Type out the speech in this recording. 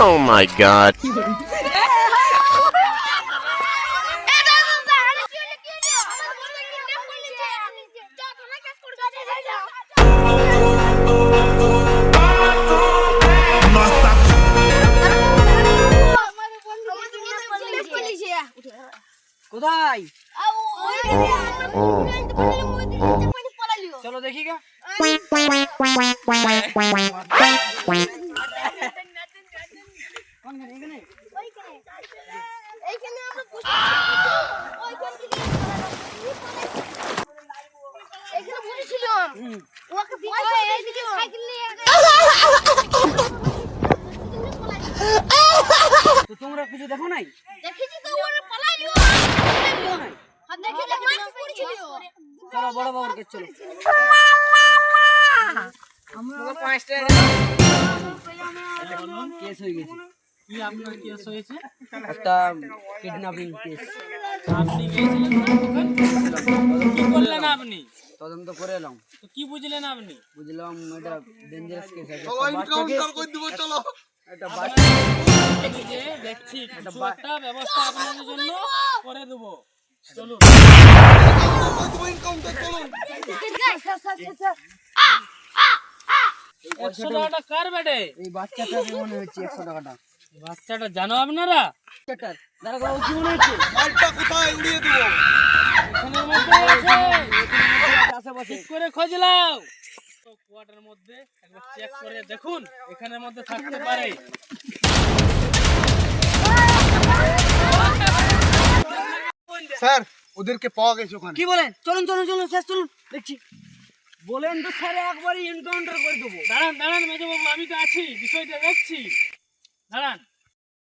Oh my god. কোথায়? চলো দেখি গা। তো তোমরা কিছু দেখো নাই? চলো বড় বাবুর কাছে চলো। কেস হয়ে গেছে। কি আপনার কেস হয়েছে? একটা কিডন্যাপিং কেস। আপনি গিয়েছিলেন কি করলেন আপনি? তদন্ত করে এলাম, তো কি বুঝলেন আপনি? বুঝলাম এটা ডেঞ্জারাস কেস আছে। একটা আমি যে দেখছি কিছু একটা ব্যবস্থা আপনাদের জন্য করে দেবো। চলুন। 100 টাকাটা কার বেটে? এই বাচ্চাটার মনে হচ্ছে 100 টাকাটা। বাচ্চাটা জানো আপনারা? বাচ্চাটার দাঁড়া ও কি মনে হচ্ছে? এখানের মধ্যে আছে। আশেপাশে ঠিক করে খোঁজ লাও। তো কোয়ার্টার মধ্যে একবার চেক করে দেখুন, এখানের মধ্যে থাকতে পারে। স্যার ওদেরকে পাওয়া গেছে ওখানে। কি বলেন? চলুন চলুন চলুন স্যার চলুন দেখছি। বলেন তো স্যার একবারই এনকাউন্টার করে দেবো। দাঁড়ান দাঁড়ান মেজবাবু, আমি তো আছি, বিষয়টা দেখছি। দাঁড়ান।